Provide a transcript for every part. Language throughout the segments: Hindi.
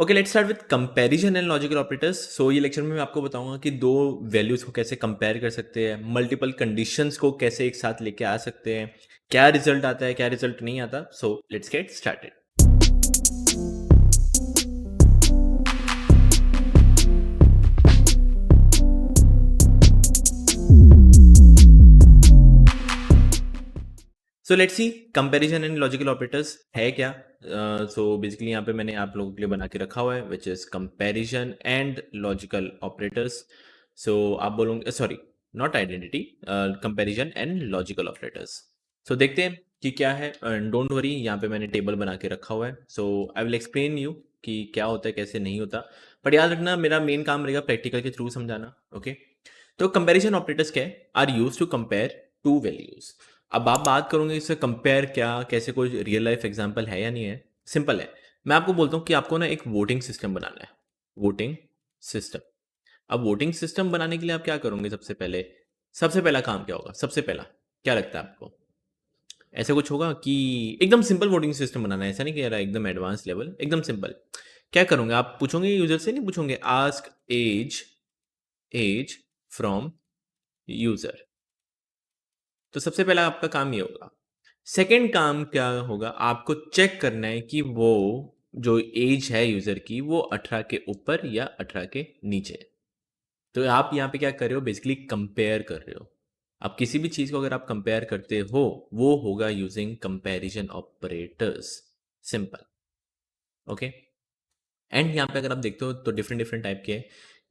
Okay, let's start with comparison and logical operators. So ये लेक्चर में मैं आपको बताऊंगा कि दो वैल्यूज को कैसे कंपेयर कर सकते हैं, मल्टीपल कंडीशंस को कैसे एक साथ लेके आ सकते हैं, क्या रिजल्ट आता है, क्या रिजल्ट नहीं आता। So let's get started. So let's see comparison and logical operators है क्या। सो बेसिकली यहाँ पे मैंने आप लोगों के लिए बना के रखा हुआ है which is comparison and logical operators. So आप बोलोगे sorry, not identity, comparison and logical operators. So देखते हैं कि क्या है। डोंट वरी, यहाँ पे मैंने टेबल बना के रखा हुआ है। सो आई विल एक्सप्लेन यू कि क्या होता है कैसे नहीं होता। बट याद रखना मेरा मेन काम रहेगा प्रैक्टिकल के थ्रू समझाना। ओके, तो कंपैरिजन ऑपरेटर्स क्या है? Are use to compare two values. अब आप बात करोगे इससे कंपेयर क्या, कैसे कोई रियल लाइफ एग्जांपल है या नहीं है। सिंपल है, मैं आपको बोलता हूँ कि आपको ना एक वोटिंग सिस्टम बनाना है। Voting system. अब वोटिंग सिस्टम बनाने के लिए आप क्या करोगे? सबसे पहला काम क्या होगा? सबसे पहला क्या लगता है आपको? ऐसा कुछ होगा कि एकदम सिंपल वोटिंग सिस्टम बनाना है, ऐसा नहीं कह रहा एकदम एडवांस लेवल, एकदम सिंपल। क्या करोगे आप? पूछोगे यूजर से, नहीं पूछोगे ask age, age from user. तो सबसे पहला आपका काम ये होगा। सेकंड काम क्या होगा? आपको चेक करना है कि वो जो एज है यूजर की वो 18 के ऊपर या 18 के नीचे है। तो आप यहाँ पे क्या कर रहे हो? बेसिकली कंपेयर कर रहे हो। आप किसी भी चीज को अगर आप कंपेयर करते हो वो होगा using comparison operators. Simple. Okay, and यहाँ पे अगर आप देखते हो तो डिफरेंट डिफरेंट टाइप के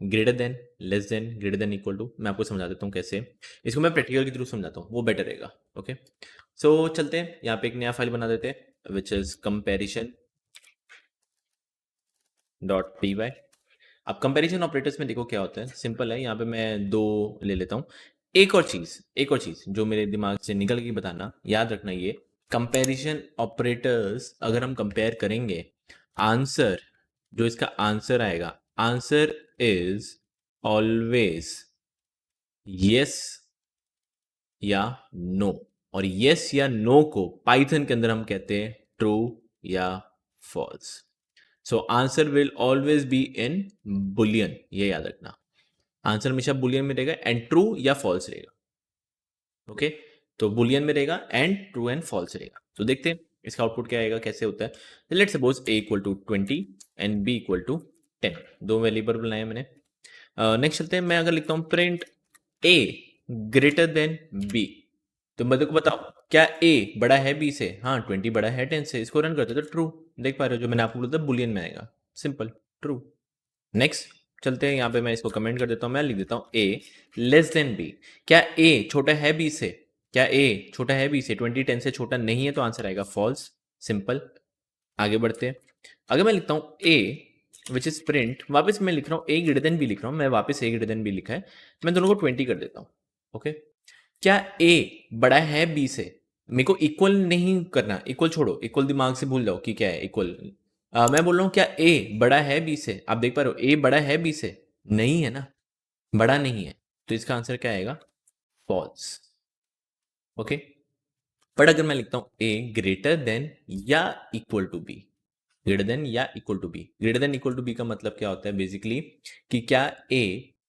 greater than, less than, greater than, equal to. मैं आपको समझा देता हूँ कैसे। इसको मैं प्रैक्टिकल के थ्रू समझाता हूँ, वो बेटर रहेगा। ओके, सो चलते हैं यहाँ पे एक नया फाइल बना देते हैं which is comparison dot P Y. अब कंपैरिजन ऑपरेटर्स में देखो क्या होता है, सिंपल है। यहाँ पे मैं दो ले लेता हूँ। एक और चीज जो मेरे दिमाग से निकल गई बताना, याद रखना ये कंपैरिजन ऑपरेटर्स अगर हम कंपेयर करेंगे, आंसर जो इसका आंसर आएगा, आंसर इज ऑलवेज यस या नो। और यस या नो को पाइथन के अंदर हम कहते हैं ट्रू या false. So answer will always be in boolean, ये याद रखना। आंसर हमेशा बुलियन में रहेगा एंड ट्रू या फॉल्स रहेगा। ओके, तो बुलियन में रहेगा एंड ट्रू एंड फॉल्स रहेगा। तो देखते हैं इसका आउटपुट क्या आएगा, कैसे होता है। Let's suppose a equal to 20 and b equal to 10। दो वेरिएबल बनाए मैंने। नेक्स्ट चलते हैं, मैं अगर लिखता हूँ print a greater then b, तो मैं देखो बताओ क्या a बड़ा है b से? हाँ, 20 बड़ा है 10 से। इसको रन करते तो ट्रू। देख पा रहे हो, जो मैंने आपको बोला था बुलियन में आएगा। Simple, true. नेक्स्ट चलते हैं, यहाँ पे मैं इसको कमेंट कर देता हूँ, मैं लिख देता हूँ a लेस देन b। क्या a छोटा है b से? क्या a छोटा है b से? 20 10 से छोटा नहीं है, तो आंसर आएगा फॉल्स। सिंपल। आगे बढ़ते हैं। अगर मैं लिखता हूँ a विच इज प्रिंट, वापस मैं लिख रहा हूँ a ग्रेटर देन b लिख रहा हूँ, मैं वापस a ग्रेटर देन b लिखा है, मैं दोनों को 20 कर देता हूँ। ओके, क्या a बड़ा है b से? मेरे को इक्वल नहीं करना, इक्वल छोड़ो, इक्वल दिमाग से भूल जाओ कि क्या है इक्वल। मैं बोल रहा हूँ क्या a बड़ा है b से? आप देख पा रहे हो a बड़ा है b से? नहीं है ना, बड़ा नहीं है। तो इसका आंसर क्या आएगा? फॉल्स। ओके, बट अगर मैं लिखता हूँ a ग्रेटर देन या equal to b, greater than या equal to b, greater than equal to b का मतलब क्या होता है बेसिकली कि क्या a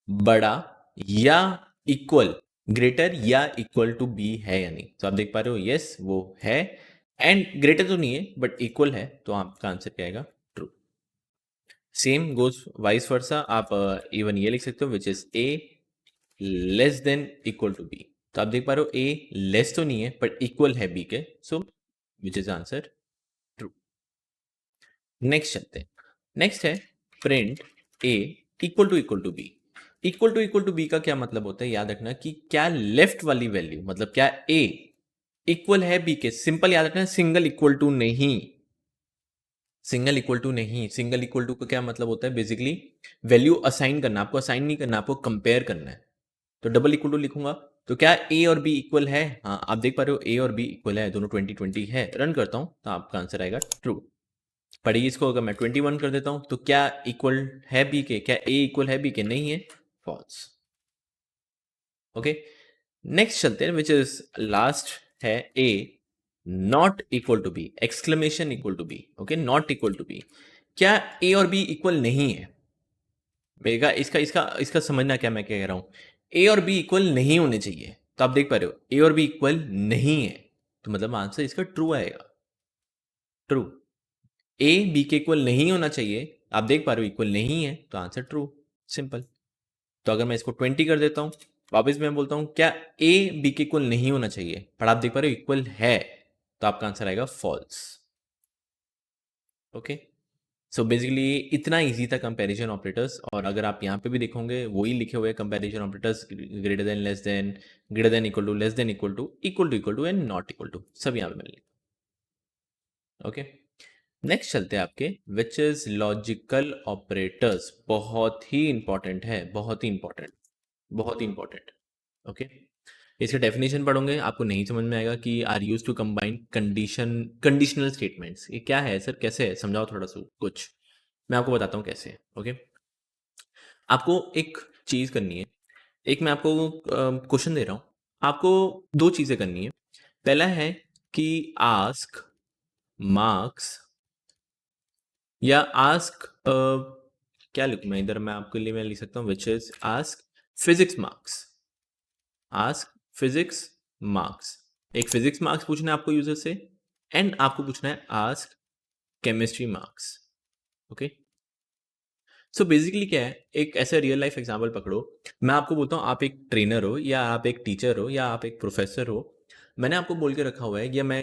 बड़ा या इक्वल, ग्रेटर या इक्वल टू बी है या नहीं। तो आप देख पा रहे हो यस वो है, एंड ग्रेटर तो नहीं है बट इक्वल है, तो आपका आंसर क्या आएगा? True. Same goes vice versa, आप इवन ये लिख सकते हो which is a less than equal to B. तो आप देख पा रहे हो a लेस तो नहीं है बट इक्वल है b के, so which is answer true. Next चलते हैं। नेक्स्ट है print a equal to b. Equal to b का क्या मतलब होता है? याद रखना कि क्या लेफ्ट वाली वैल्यू, मतलब क्या a इक्वल है b के। सिंपल याद रखना, सिंगल इक्वल टू नहीं, सिंगल इक्वल टू नहीं। सिंगल इक्वल टू का क्या मतलब होता है? बेसिकली वैल्यू असाइन करना, आपको असाइन नहीं करना, आपको कंपेयर करना है। तो डबल इक्वल टू लिखूंगा, तो क्या a और b इक्वल है? हाँ, आप देख पा रहे हो a और b इक्वल है, दोनों 20 है। रन करता हूं तो आपका आंसर आएगा ट्रू। पढ़िए इसको, अगर मैं 21 कर देता हूं तो क्या इक्वल है बी के? क्या ए इक्वल है बी के? नहीं है, फॉल्स। ओके, नेक्स्ट चलते हैं विच इज लास्ट है a not equal to b, exclamation equal to b. Okay, not equal to b. क्या ए और बी इक्वल नहीं है? मेरा इसका इसका इसका समझना क्या मैं क्या कह रहा हूँ। ए और बी इक्वल नहीं होने चाहिए, तो आप देख पा रहे हो ए और बी इक्वल नहीं है, तो मतलब आंसर इसका ट्रू आएगा। ट्रू। ए बी के इक्वल नहीं होना चाहिए, आप देख पा रहे हो इक्वल नहीं है, तो आंसर ट्रू। सिंपल। तो अगर मैं इसको 20 कर देता हूँ, वापस मैं बोलता हूँ क्या ए बी के इक्वल नहीं होना चाहिए, पर आप देख पा रहे हो इक्वल है, तो आपका आंसर आएगा फॉल्स। ओके, सो बेसिकली इतना इजी था कंपैरिजन ऑपरेटर्स, और अगर आप यहाँ पे भी देखोगे वही लिखे हुए comparison operators, greater than, less than, greater than equal to, less than equal to, equal to and not equal to, सब यहाँ पे मिलेंगे। ओके, नेक्स्ट चलते हैं आपके विच इज लॉजिकल ऑपरेटर्स। बहुत ही इंपॉर्टेंट है, बहुत ही इंपॉर्टेंट, बहुत ही इंपॉर्टेंट। ओके, इसका डेफिनेशन पढ़ोगे आपको नहीं समझ में आएगा कि are use to combine conditional statements. ये क्या है सर, कैसे है, समझाओ थोड़ा सा कुछ। मैं आपको बताता हूँ कैसे है। ओके, आपको एक चीज़ करनी है। एक मैं आपको क्वेश्चन दे रहा हूँ, आपको दो चीज़ें करनी है। पहला है कि आस्क मार्क्स, या आस्क क्या लिखूँ मैं इधर, मैं आपके लिए मैं लिख सकता हूँ which is ask physics marks. Ask physics marks, एक फिजिक्स मार्क्स पूछना है आपको यूजर से, एंड आपको पूछना है ask chemistry marks. Okay, so basically क्या है, एक ऐसा रियल लाइफ एग्जांपल पकड़ो। मैं आपको बोलता हूँ आप एक ट्रेनर हो, या आप एक टीचर हो, या आप एक प्रोफेसर हो। मैंने आपको बोल के रखा हुआ है, या मैं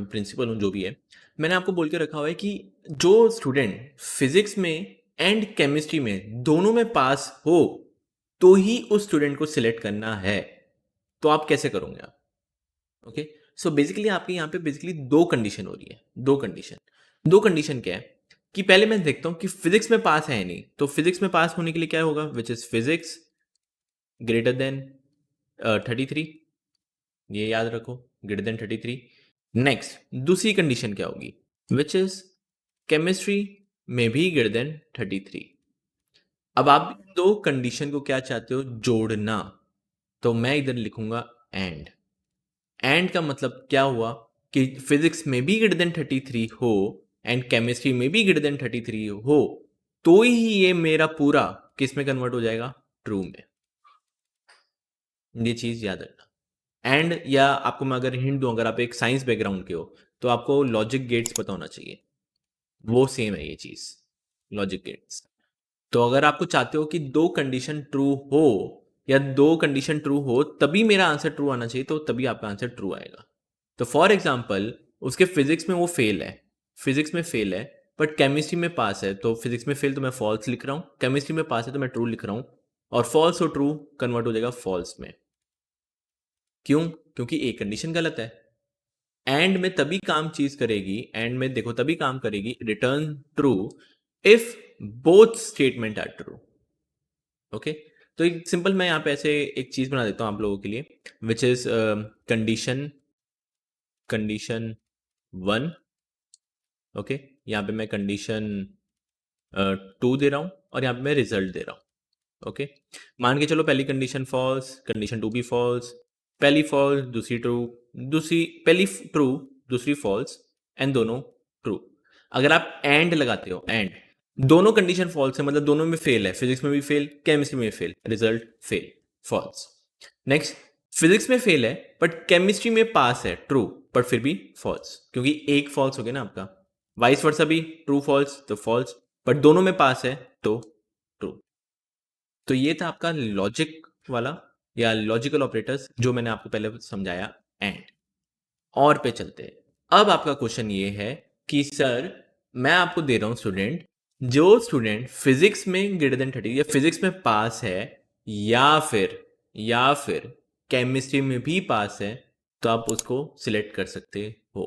प्रिंसिपल हूँ, जो भी है, मैंने आपको बोल के रखा हुआ है कि जो स्टूडेंट फिजिक्स में एंड केमिस्ट्री में दोनों में पास हो, तो ही उस स्टूडेंट को सिलेक्ट करना है। तो आप कैसे करोगे आप? ओके, सो बेसिकली आपके यहाँ पे बेसिकली दो कंडीशन हो रही है, दो कंडीशन क्या है कि पहले मैं देखता हूँ कि फिजिक्स में पास है या नहीं। तो फिजिक्स में पास होने के लिए क्या होगा, which is physics greater than 33, ये याद रखो, ग्रेटर देन 33। नेक्स्ट दूसरी कंडीशन क्या होगी, विच इज केमिस्ट्री में भी ग्रेटर देन 33। अब आप दो कंडीशन को क्या चाहते हो, जोड़ना। तो मैं इधर लिखूंगा एंड का मतलब क्या हुआ कि फिजिक्स में भी ग्रेटर देन 33 हो एंड केमिस्ट्री में भी ग्रेटर देन 33 हो, तो ही ये मेरा पूरा किस में कन्वर्ट हो जाएगा, ट्रू में। ये चीज याद रखना। एंड या आपको मैं अगर हिंट दूं, अगर आप एक साइंस बैकग्राउंड के हो, तो आपको लॉजिक गेट्स पता होना चाहिए, वो सेम है ये चीज, लॉजिक गेट्स। तो अगर आपको चाहते हो कि दो कंडीशन ट्रू हो, या दो कंडीशन ट्रू हो तभी मेरा आंसर ट्रू आना चाहिए, तो तभी आपका आंसर ट्रू आएगा। तो फॉर एग्जाम्पल उसके फिजिक्स में वो फेल है, फिजिक्स में फेल है, बट केमिस्ट्री में पास है, तो फिजिक्स में फेल तो मैं फॉल्स लिख रहा हूँ, केमिस्ट्री में पास है तो मैं ट्रू लिख रहा हूँ, और फॉल्स और ट्रू कन्वर्ट हो जाएगा फॉल्स में। क्यों? क्योंकि एक कंडीशन गलत है। एंड में तभी काम चीज करेगी, एंड में देखो तभी काम करेगी, return true if both statement are true. Okay, तो एक सिंपल मैं यहाँ पे ऐसे एक चीज बना देता हूँ आप लोगों के लिए, which is condition condition 1। Okay, यहाँ पे मैं कंडीशन 2 दे रहा हूँ, और यहाँ पे मैं रिजल्ट दे रहा हूँ। ओके, मान के चलो पहली कंडीशन फॉल्स, कंडीशन 2 भी फॉल्स, पहली फॉल्स दूसरी ट्रू, दूसरी पहली ट्रू दूसरी फॉल्स, एंड दोनों ट्रू। अगर आप एंड लगाते हो, एंड दोनों कंडीशन फॉल्स है, मतलब दोनों में फेल है, फिजिक्स में भी फेल, केमिस्ट्री में भी fail, result fail, false. Next, physics में फेल है बट केमिस्ट्री में पास है, ट्रू, पर फिर भी फॉल्स, क्योंकि एक फॉल्स हो गया ना आपका। वाइस वर्सा भी, ट्रू फॉल्स तो फॉल्स, बट दोनों में पास है तो ट्रू। तो ये था आपका लॉजिक वाला, या लॉजिकल ऑपरेटर्स, जो मैंने आपको पहले समझाया। एंड और पे चलते हैं। अब आपका क्वेश्चन ये है कि सर मैं आपको दे रहा हूं स्टूडेंट, जो स्टूडेंट फिजिक्स में ग्रेटर देन 30 या फिजिक्स में पास है, या फिर केमिस्ट्री में भी पास है, तो आप उसको सिलेक्ट कर सकते हो।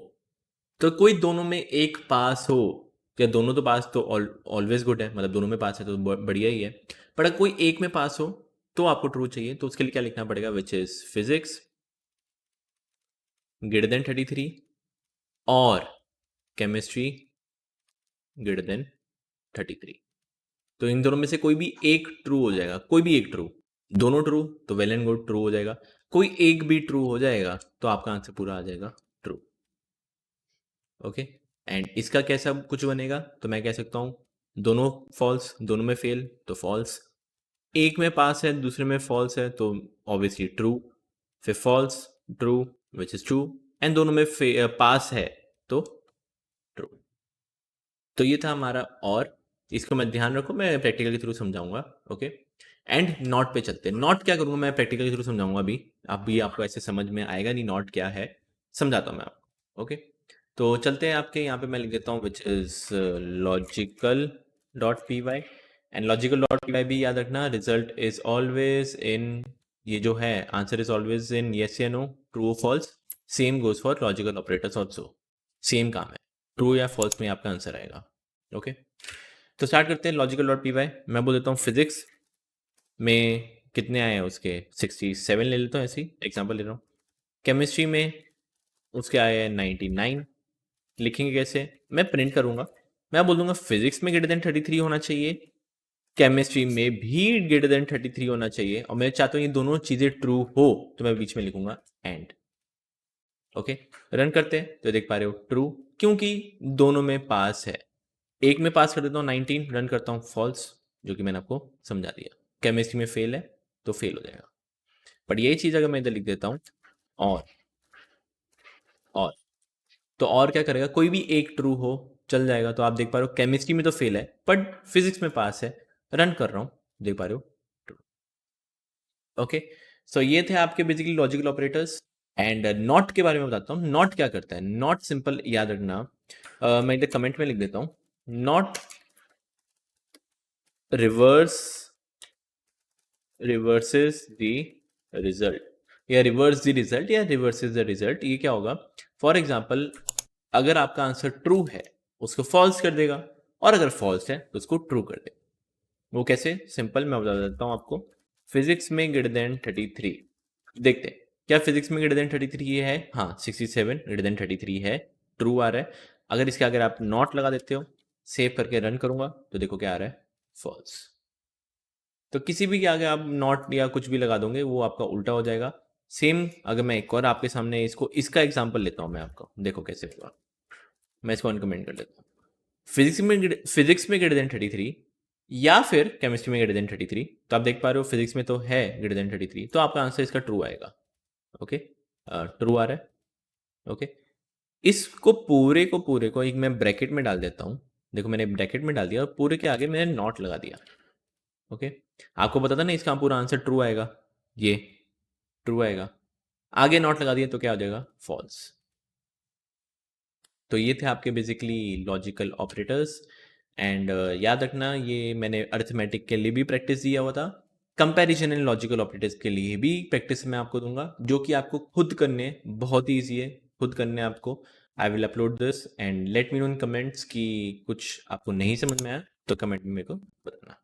तो कोई दोनों में एक पास हो, या दोनों तो पास तो ऑलवेज गुड है, मतलब दोनों में पास है तो बढ़िया ही है, पर अगर कोई एक में पास हो तो आपको ट्रू चाहिए। तो उसके लिए क्या लिखना पड़ेगा, which is physics greater than 33 और केमिस्ट्री ग्रेटर देन 33। तो इन दोनों में से कोई भी एक ट्रू हो जाएगा, कोई भी एक ट्रू, दोनों ट्रू तो वेल एंड गुड, ट्रू हो जाएगा। कोई एक भी ट्रू हो जाएगा तो आपका आंसर पूरा आ जाएगा ट्रू। ओके, एंड इसका कैसा कुछ बनेगा, तो मैं कह सकता हूं दोनों फॉल्स, दोनों में फेल तो फॉल्स, एक में पास है दूसरे में फॉल्स है तो ऑब्वियसली ट्रू, फिर false, true which is true, and दोनों में पास है तो ट्रू। तो ये था हमारा, और इसको मैं ध्यान रखो, मैं प्रैक्टिकल के थ्रू समझाऊंगा। ओके, एंड नॉट पे चलते हैं। नॉट क्या करूंगा मैं प्रैक्टिकल के थ्रू समझाऊंगा अभी, अभी आपको ऐसे समझ में आएगा नहीं नॉट क्या है, समझाता हूँ मैं आपको। ओके, तो चलते हैं आपके यहाँ पे, मैं लिख देता हूँ which is logical dot P Y, and logical dot P Y भी याद रखना, रिजल्ट इज ऑलवेज इन, ये जो है answer is always in yes या no, true false, same goes for logical operators also, same काम है, ट्रू या फॉल्स में आपका आंसर आएगा। ओके, तो स्टार्ट करते हैं लॉजिकल डॉट पी वाई। मैं बोल देता हूँ फिजिक्स में कितने आए हैं उसके 67 ले लेता हूँ, ऐसे ही एग्जाम्पल ले रहा हूँ। केमिस्ट्री में उसके आए हैं 99। लिखेंगे कैसे, मैं प्रिंट करूंगा, मैं बोल दूंगा फिजिक्स में ग्रेटर देन 33 होना चाहिए, केमिस्ट्री में भी ग्रेटर देन 33 होना चाहिए, और मैं चाहता हूँ ये दोनों चीजें ट्रू हो, तो मैं बीच में लिखूंगा एंड। ओके, रन करते हैं तो देख पा रहे हो ट्रू, क्योंकि दोनों में पास है। एक में पास कर देता हूँ 19, रन करता हूँ फॉल्स, जो कि मैंने आपको समझा दिया। केमिस्ट्री में फेल है तो फेल हो जाएगा, बट यही चीज़ अगर मैं इधर लिख देता हूँ और और तो और क्या करेगा, कोई भी एक ट्रू हो चल जाएगा। तो आप देख पा रहे हो केमिस्ट्री में तो फेल है बट फिजिक्स में पास है, रन कर रहा हूँ, देख पा रहे हो ट्रू। ओके, सो ये थे आपके basically logical operators. And not के बारे में बताता हूँ, नॉट क्या करता है। नॉट सिंपल याद रखना, मैं इधर कमेंट में लिख देता हूँ, not reverse reverses the result, या रिवर्स द रिजल्ट, या रिवर्सेस द रिजल्ट। ये क्या होगा, फॉर एग्जाम्पल अगर आपका आंसर ट्रू है उसको फॉल्स कर देगा, और अगर फॉल्स है तो उसको ट्रू कर देगा। वो कैसे, सिंपल मैं बता देता हूँ आपको। फिजिक्स में ग्रेटर देन 33, देखते हैं क्या फिजिक्स में ग्रेटर देन 33 ये है, हाँ 67 ग्रेटर देन 33 है, ट्रू आ रहा है। अगर इसके आगे आप नॉट लगा देते हो, सेव करके रन करूंगा तो देखो क्या आ रहा है, फॉल्स। तो किसी भी के आगे आप नॉट या कुछ भी लगा दोगे वो आपका उल्टा हो जाएगा। सेम अगर मैं एक और आपके सामने इसको, इसका एग्जांपल लेता हूँ मैं आपको, देखो कैसे होगा। मैं इसको अनकमेंट कर लेता हूँ, फिजिक्स में ग्रेटर देन 33 या फिर केमिस्ट्री में ग्रेटर देन 33। तो आप देख पा रहे हो फिजिक्स में तो है ग्रेटर देन 33, तो आपका आंसर इसका ट्रू आएगा। ओके, ट्रू आ रहा है। ओके, इसको पूरे को एक मैं ब्रैकेट में डाल देता हूँ, देखो मैंने ब्रैकेट में डाल दिया और पूरे के आगे मैंने नॉट लगा दिया। ओके, आपको पता था ना इसका पूरा आंसर ट्रू आएगा, ये ट्रू आएगा, आगे नॉट लगा दिया तो क्या हो जाएगा, फॉल्स। तो ये थे आपके बेसिकली लॉजिकल ऑपरेटर्स। एंड याद रखना ये मैंने अर्थमेटिक के लिए भी प्रैक्टिस दिया हुआ था, कंपैरिजन एंड लॉजिकल ऑपरेटर्स के लिए भी प्रैक्टिस मैं आपको दूंगा, जो कि आपको खुद करने बहुत ही ईजी है, खुद करने आपको। I will upload this and let me know in comments कि कुछ आपको नहीं समझ में आया तो कमेंट में मेरे को बताना।